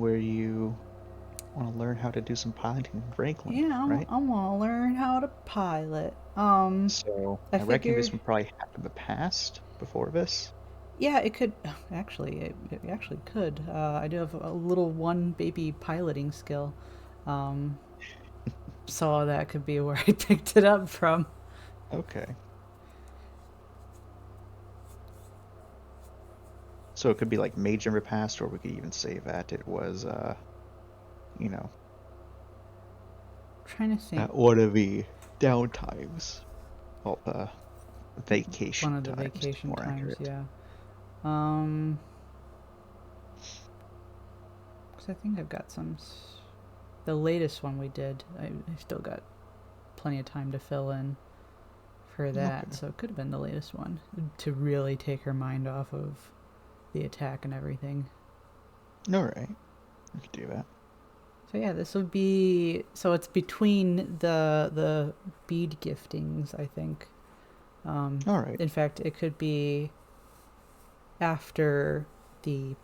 where you want to learn how to do some piloting in Franklin, Yeah, right? I want to learn how to pilot. So I I reckon this figured, would probably happen in the past before this. yeah, it could. Actually, it actually could. I do have a little one baby piloting skill, um, so that could be where I picked it up from. Okay. So it could be like major in the past, or we could even say that it was, you know, Trying to think, one of the downtimes, well, one vacation of the times, to be vacation more times, accurate. yeah. Um, because I think I've got some. The latest one we did, I still got plenty of time to fill in for that, Okay. so it could have been the latest one to really take her mind off of the attack and everything. All right. We could do that. So yeah, this would be so it's between the bead giftings, I think. All right. In fact, it could be after the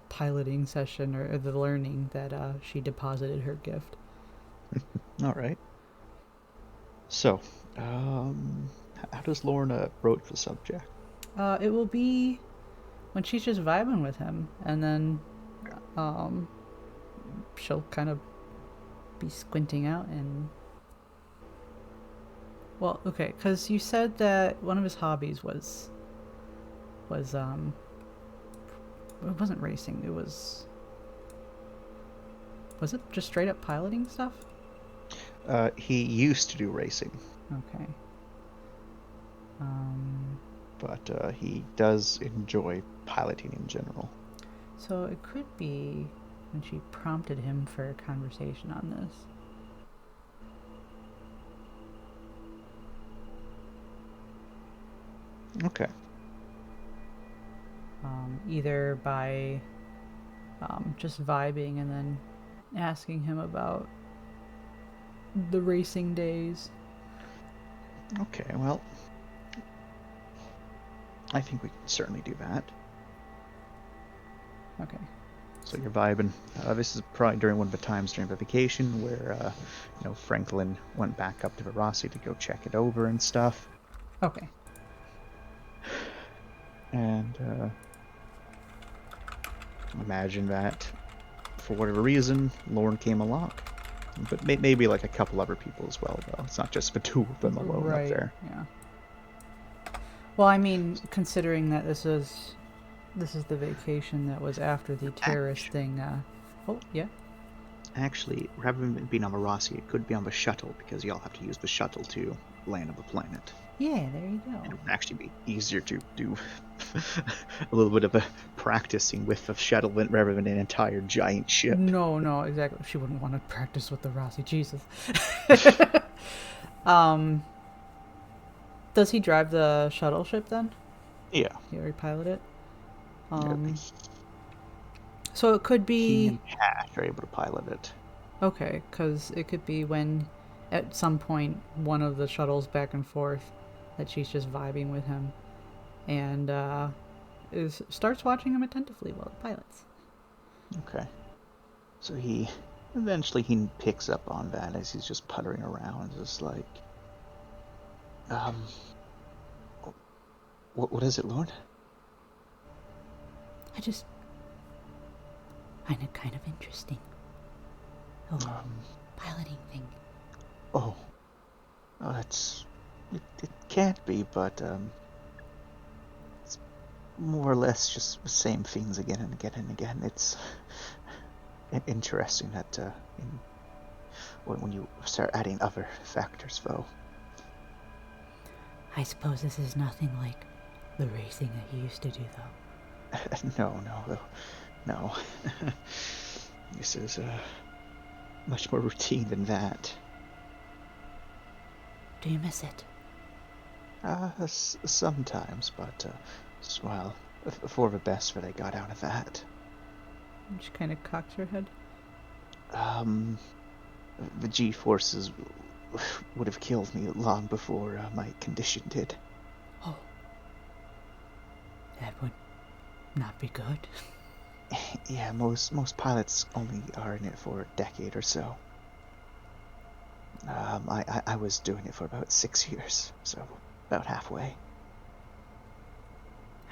piloting session or the learning that she deposited her gift. All right. So, how does Lorna broach the subject? It will be when she's just vibing with him, and then um, she'll kind of be squinting out and well, okay, because you said that one of his hobbies was it wasn't racing. Was it just straight up piloting stuff? He used to do racing, Okay. Um, but he does enjoy piloting in general. so it could be when she prompted him for a conversation on this. Okay. Either by just vibing and then asking him about the racing days. Okay. Well, I think we can certainly do that. Okay. So you're vibing. This is probably during one of the times during the vacation where, Franklin went back up to Verossi to go check it over and stuff. Okay. And imagine that for whatever reason, Lorne came along. But maybe like a couple other people as well, though. It's not just the two of them alone up Right. there. Yeah. Well, I mean, considering that this is the vacation that was after the terrorist Actually, thing. Oh yeah. actually, rather than it being on Verossi, it could be on the shuttle because y'all have to use the shuttle to land on the planet. Yeah. There you And go. it would actually be easier to do a little bit of a practicing with the shuttle rather than an entire giant ship. No, no, exactly. She wouldn't want to practice with the Rossi. Jesus. um, does he drive the shuttle ship then? Yeah, He already pilot it. yeah. Um, so it could He be and Cash are able to pilot it. okay, because it could be when at some point one of the shuttles back and forth that she's just vibing with him and is starts watching him attentively while he pilots. Okay. So he eventually he picks up on that as he's just puttering around, just like, um, what is it, Lord? I just find it kind of interesting. The whole Um, piloting thing. oh, it can't be, but it's more or less just the same things again and again and again. It's interesting that when you start adding other factors, though. I suppose this is nothing like the racing that you used to do, though. No, no, no. This is much more routine than that. Do you miss it? Sometimes, but well, for the best that I got out of that. And she kind of cocks her head. Um, the G forces would have killed me long before my condition did. Oh, that would not be good. Yeah, most pilots only are in it for a decade or so. I was doing it for about 6 years, so about halfway.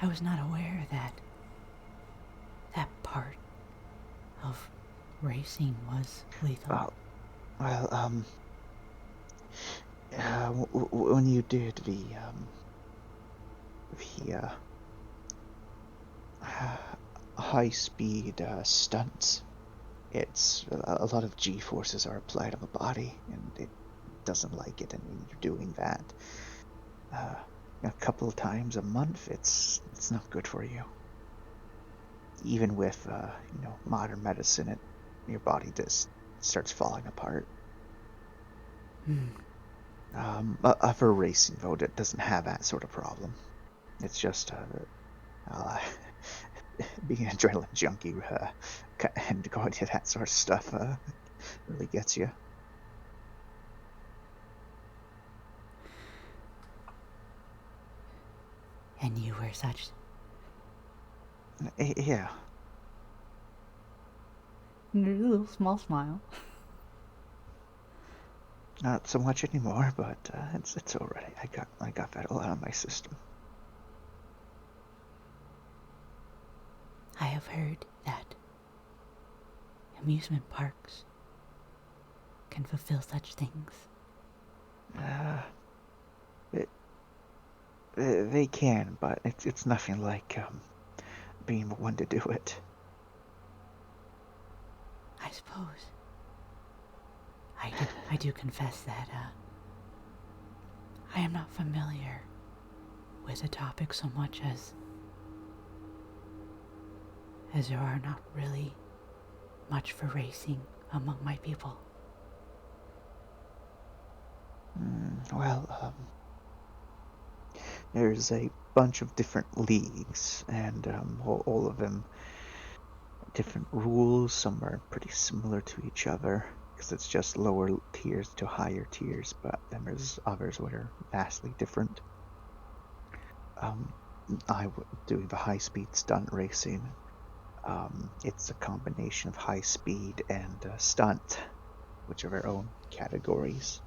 I was not aware that that part of racing was lethal. Oh, well, when you did the high speed stunts, it's a lot of G forces are applied on the body, and it doesn't like it. And when you're doing that uh, a couple of times a month, it's not good for you. Even with modern medicine, your body just starts falling apart. For racing though, it doesn't have that sort of problem. It's just uh, being an adrenaline junkie and going to that sort of stuff really gets you. And you were such. Yeah, And there's a little small smile. not so much anymore, but it's alright. I got that all out of my system. I have heard that amusement parks can fulfill such things. Uh, it, they can, but it's nothing like being the one to do it. I suppose. I do confess that I am not familiar with the topic so much as there are not really much for racing among my people. Well, there's a bunch of different leagues, and all of them different rules. Some are pretty similar to each other because it's just lower tiers to higher tiers, but then there's others where they're vastly different. Um, doing the high speed stunt racing. It's a combination of high speed and stunt, which are their own categories.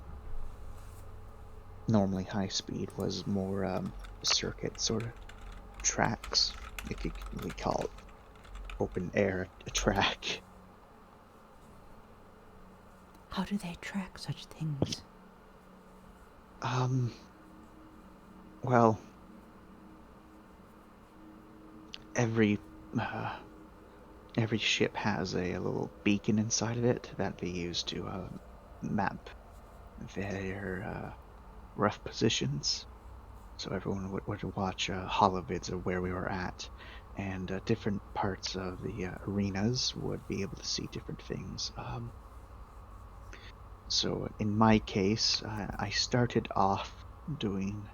Normally, high speed was more circuit sort of tracks, if you can really call it open air a track. How do they track such things? Um, well, every uh, every ship has a little beacon inside of it that they use to map their rough positions. So everyone would watch holovids of where we were at, and different parts of the arenas would be able to see different things. So in my case, I started off doing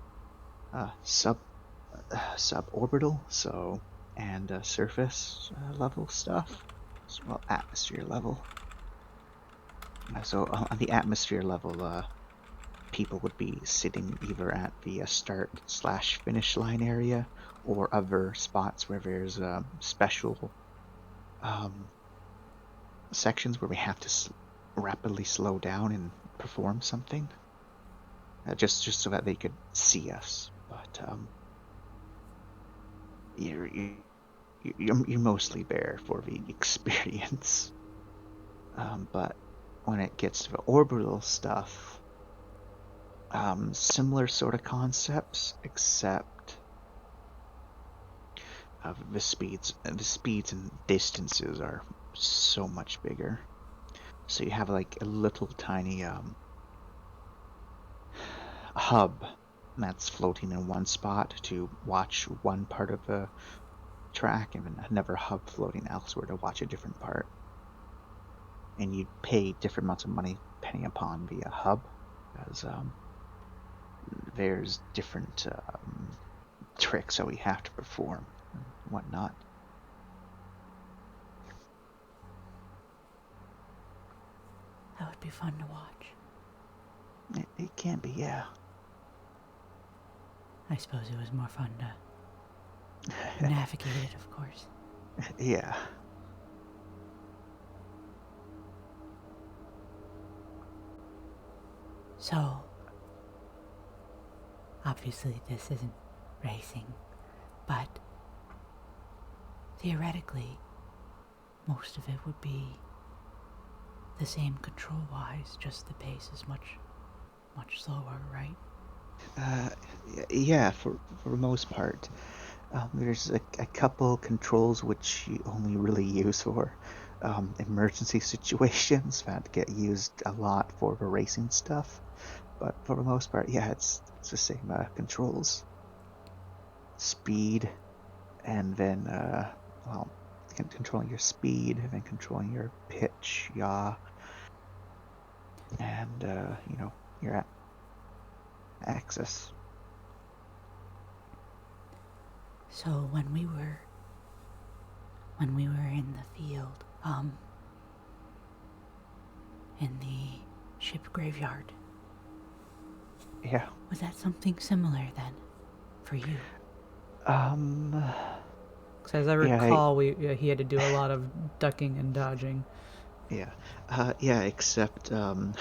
sub suborbital, so and surface level stuff, well, atmosphere level. So on the atmosphere level, people would be sitting either at the start/finish line area or other spots where there's special um, sections where we have to rapidly slow down and perform something, just so that they could see us. But you're, you're mostly there for the experience. But when it gets to the orbital stuff, similar sort of concepts, except the speeds and distances are so much bigger. So you have like a little tiny hub that's floating in one spot to watch one part of the track, and then another hub floating elsewhere to watch a different part. And you pay different amounts of money depending upon the hub, as there's different tricks that we have to perform and whatnot. That would be fun to watch. It can be, yeah. I suppose it was more fun to navigate it, of course. Yeah. So, obviously, this isn't racing, but theoretically, most of it would be the same control wise, just the pace is much slower, right? Uh, yeah, for the most part. There's a couple controls which you only really use for emergency situations that get used a lot for the racing stuff. But for the most part, yeah, it's the same controls, speed, and then well, controlling your speed, and then controlling your pitch, yaw, and your axis. So when we were in the field, in the ship graveyard, Yeah. was that something similar then for you? Um. Because as I Yeah. recall, he had to do a lot of ducking and dodging. Yeah. Yeah. Except I'm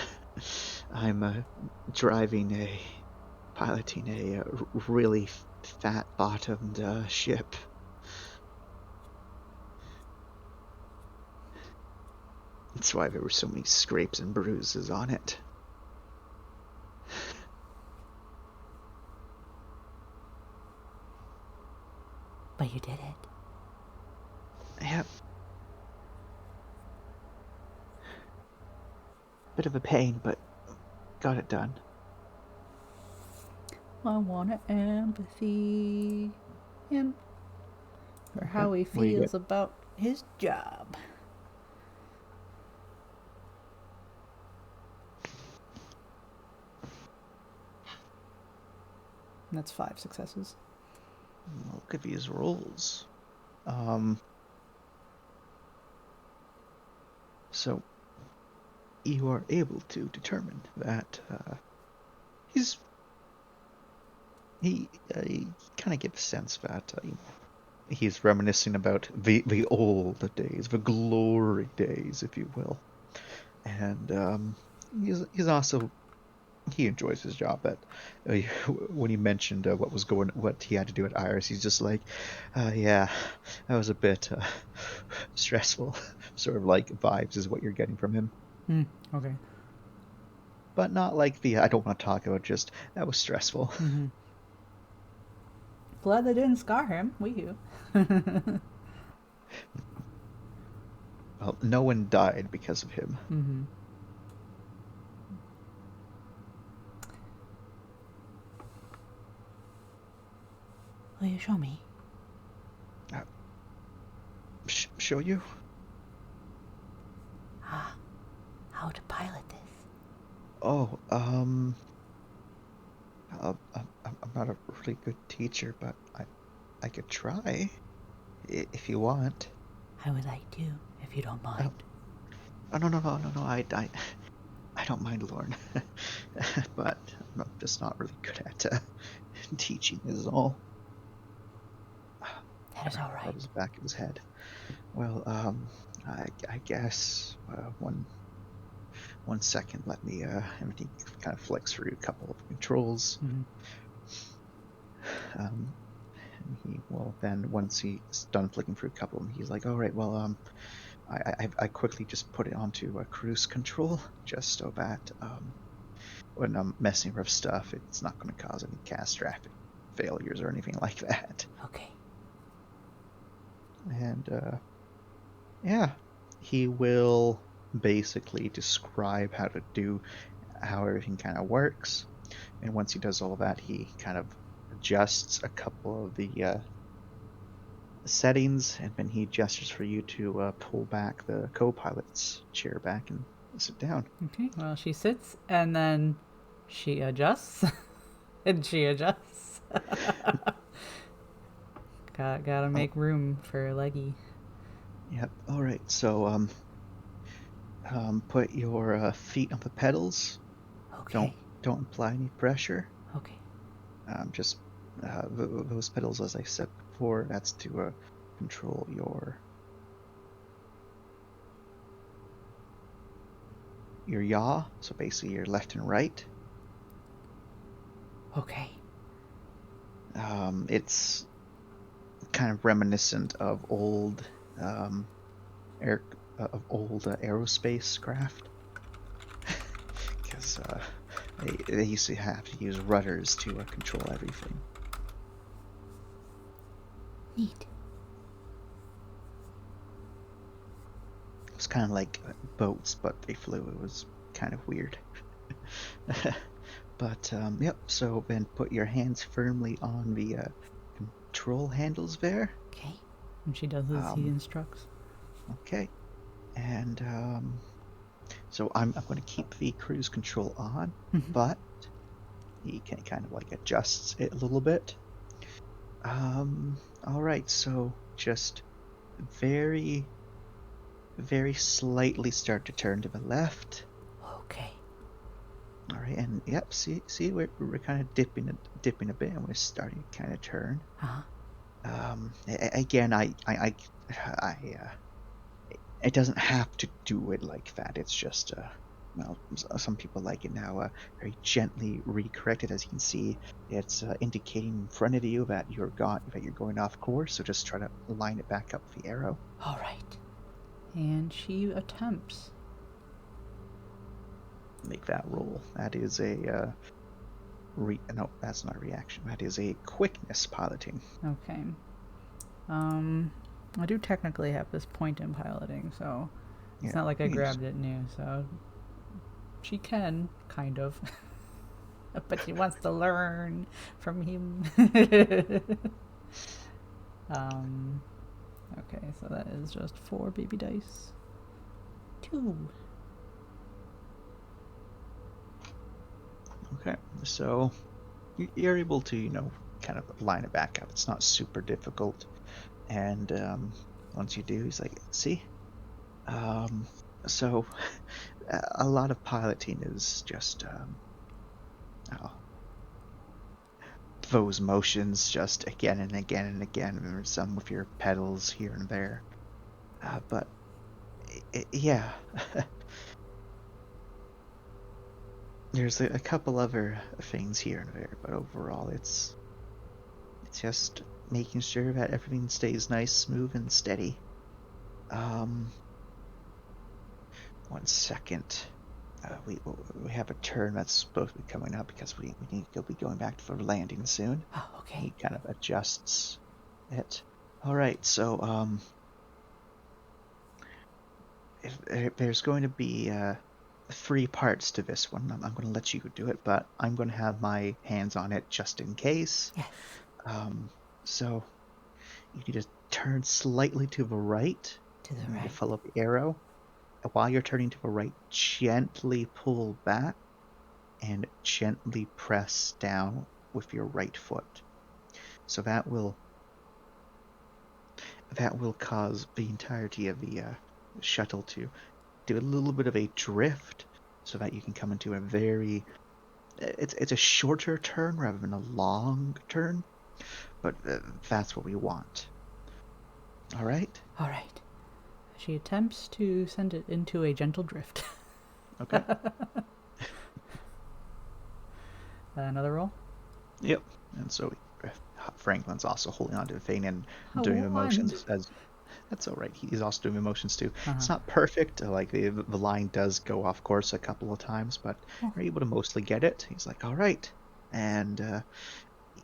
piloting a really fat-bottomed ship. That's why there were so many scrapes and bruises on it. But you did it. Yep. Bit of a pain, but got it done. I want empathy him for Okay. how he What do you get? feels about his job. And that's 5 successes. Look at these rolls. Um. So you are able to determine that he's he kind of gives a sense that he's reminiscing about the old days, the glory days, if you will. And he's also he enjoys his job. But when he mentioned what he had to do at Iris, he's just like, yeah, that was a bit stressful. Sort of like vibes is what you're getting from him, Okay. but not like the I don't want to talk about. Just that was stressful. Glad they didn't scar him. We Well, no one died because of him. Will you show me? Uh, show you? How to pilot this? Oh, I'm not a really good teacher, but I could try if you want. I would like to, if you don't Oh, mind. oh no, no, no, no, no. I don't mind Lorne, but I'm just not really good at teaching. Is all. That is all Rub right. his back of his head. Well, I guess one second. Let me everything kind of flicks through a couple of controls. Um, and he will then once he's done flicking through a couple of them, he's like, all right, well, I quickly just put it onto a cruise control just so that when I'm messing with stuff, it's not going to cause any catastrophic failures or anything like that. Okay. And yeah, he will basically describe how everything kind of works. And once he does all that, he kind of adjusts a couple of the settings, and then he gestures for you to pull back the co-pilot's chair back and sit down. Okay. Well, she sits and then she adjusts and she adjusts. Gotta Oh, make room for Leggy. yep. All right. So put your feet on the pedals. Don't Okay. don't apply any pressure. Okay. Just those pedals, as I said before, that's to control your yaw. So basically, your left and right. Okay. It's kind of reminiscent of old air of old aerospace craft, because they used to have to use rudders to control everything. Neat. It was kind of like boats, but they flew. It was kind of weird. But yep. So then put your hands firmly on the control handles there. Okay. And she does as he Um, instructs. okay. And so I'm going to keep the cruise control on, Mhm. but he can kind of like adjusts it a little bit. All right. So just very, very slightly start to turn to the left. Okay. All right, and yep, see, we're kind of dipping a bit, and we're starting to kind of turn. Uh-huh. Again, I it doesn't have to do it like that. It's just well, some people like it now. Very gently recorrect it. As you can see, it's indicating in front of you that you're going off course. So just try to line it back up with the arrow. All right. And she attempts. Make that roll. That is a no, that's not a reaction. That is a quickness piloting. Okay. Um, I do technically have this point in piloting, so it's Yeah, not like I you can just grabbed it new, so she can, kind of. But she wants to learn from him. um, okay, so that is just 4 baby dice. 2. okay. So you're able to, kind of line it back up. It's not super difficult. And once you do, he's like, see? Um, so a lot of piloting is just oh, those motions just again and again and again. There's some with your pedals here and there. But yeah, there's a couple other things here and there, but overall it's just making sure that everything stays nice, smooth, and steady. Um, 1 second. We have a turn that's supposed to be coming up because we need to be going back for landing soon. Oh, okay. He kind of adjusts it. All right, so if there's going to be 3 parts to this one. I'm going to let you do it, but I'm going to have my hands on it just in case. Yes. Um, so you need to turn slightly to the right. To the You need to right. follow the arrow. And while you're turning to the right, gently pull back and gently press down with your right foot. So that will cause the entirety of the shuttle to do a little bit of a drift, so that you can come into a very it's a shorter turn rather than a long turn, but that's what we want. All right. All right. She attempts to send it into a gentle drift. Okay. Another roll. Yep. And so Franklin's also holding on to the thing and A doing one. emotions as that's all right. He's also doing emotions too. Uh-huh. It's not perfect. Like the line does go off course a couple of times, but Oh. you're able to mostly get it. He's like, all right, and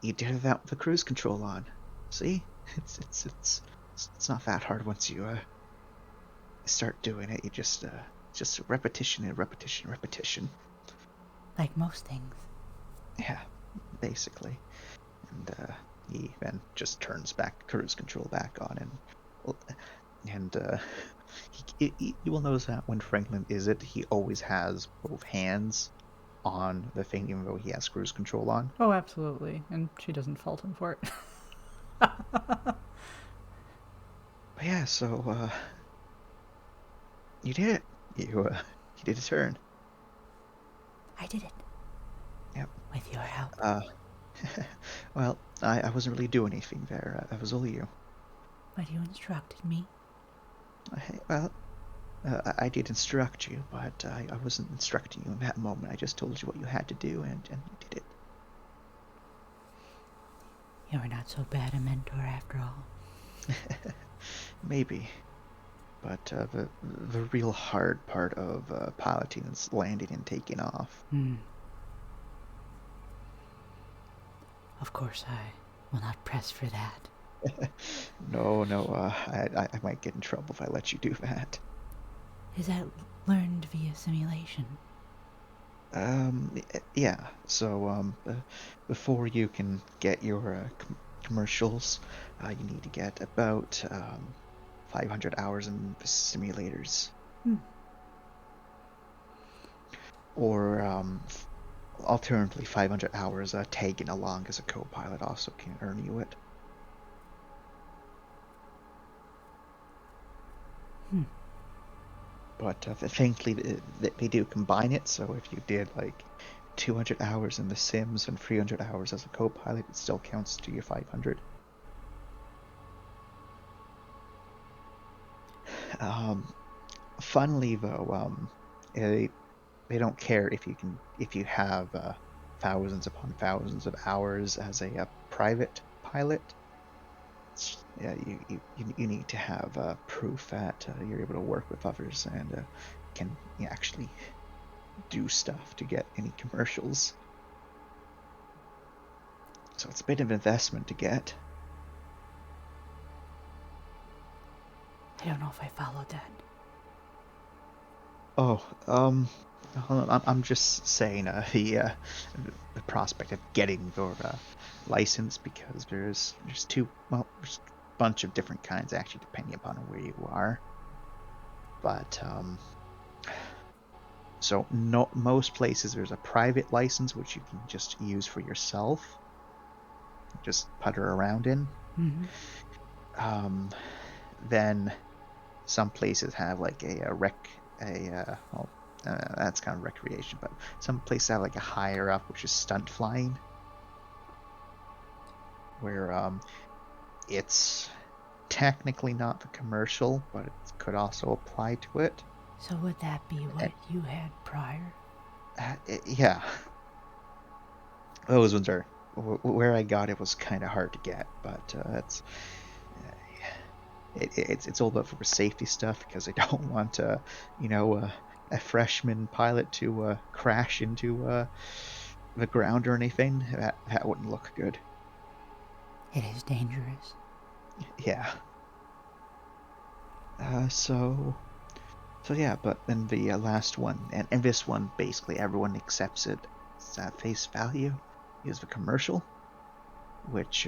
you did that with the cruise control on. See, it's not that hard once you start doing it. You just repetition and repetition, repetition. Like most things. Yeah, basically. And he then just turns back cruise control back on, and you will notice that when Franklin is it, he always has both hands on the thing, even though he has cruise control on. Oh, absolutely. And she doesn't fault him for it. But yeah, so you did it. You did a turn. I did it. Yep. With your help. Uh, well, I wasn't really doing anything there. That was all you. But you instructed me. Well, I did instruct you, but I wasn't instructing you in that moment. I just told you what you had to do, and you did it. You're not so bad a mentor after all. Maybe. But the real hard part of piloting is landing and taking off. Of course, I will not press for that. No, no, I might get in trouble if I let you do that. Is that learned via simulation? Yeah. So, before you can get your commercials, you need to get about 500 hours in the simulators, or alternatively, 500 hours tagging along as a co-pilot also can earn you it. But thankfully, they do combine it. So if you did like 200 hours in the Sims and 300 hours as a co-pilot, it still counts to your 500. Funnily though, they don't care if you have thousands upon thousands of hours as a private pilot. Yeah, you need to have proof that you're able to work with others and can actually do stuff to get any commercials. So it's a bit of investment to get. I don't know if I followed that. Oh, I'm just saying the prospect of getting your license, because there's there's a bunch of different kinds actually depending upon where you are. But so no, most places there's a private license which you can just use for yourself, just putter around in. Then some places have like that's kind of recreation, but some places have like a higher up, which is stunt flying, where it's technically not the commercial, but it could also apply to it. So would that be what you had prior? Yeah, those ones are where I got it was kind of hard to get, but it's all about for safety stuff, because I don't want a freshman pilot to crash into the ground or anything. That wouldn't look good. It is dangerous. Yeah. So yeah, but then the last one, and this one basically everyone accepts it at face value, is the commercial, which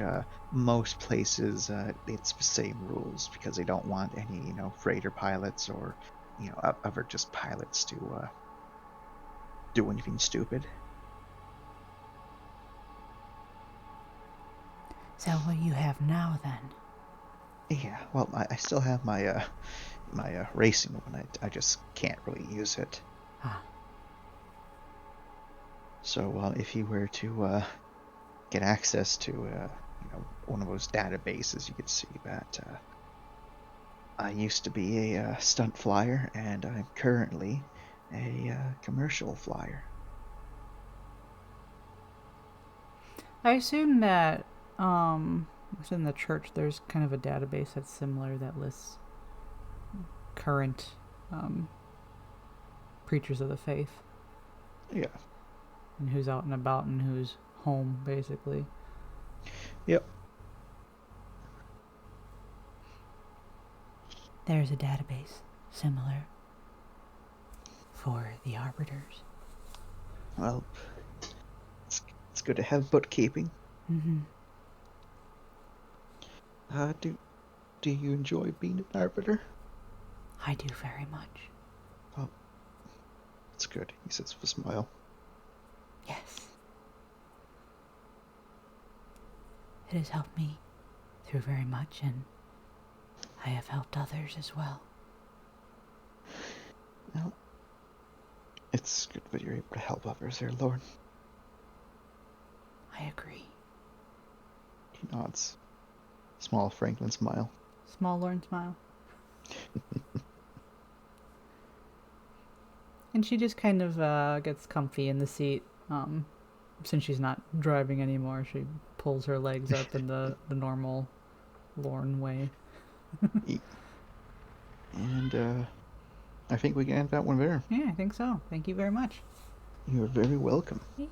most places it's the same rules, because they don't want any freighter pilots or other just pilots to do anything stupid. Is that what you have now then? Yeah, well, I still have my racing one. I just can't really use it. Ah, So if you were to get access to one of those databases, you could see that I used to be a stunt flyer, and I'm currently a commercial flyer. I assume that within the church there's kind of a database that's similar that lists current preachers of the faith Yeah. and who's out and about and who's home, basically. Yep. there's a database similar for the arbiters. Well, it's good to have bookkeeping. Do you enjoy being an arbiter? I do very much. Oh, it's good. He says with a smile. Yes. It has helped me through very much, and I have helped others as well. Well, it's good that you're able to help others there, Lord. I agree. He nods. Small Franklin smile. Small Lorne smile. And she just kind of gets comfy in the seat, since she's not driving anymore, she pulls her legs up in the normal Lorne way. And I think we can end that one there. Yeah, I think so. Thank you very much. You're very welcome. Yeah.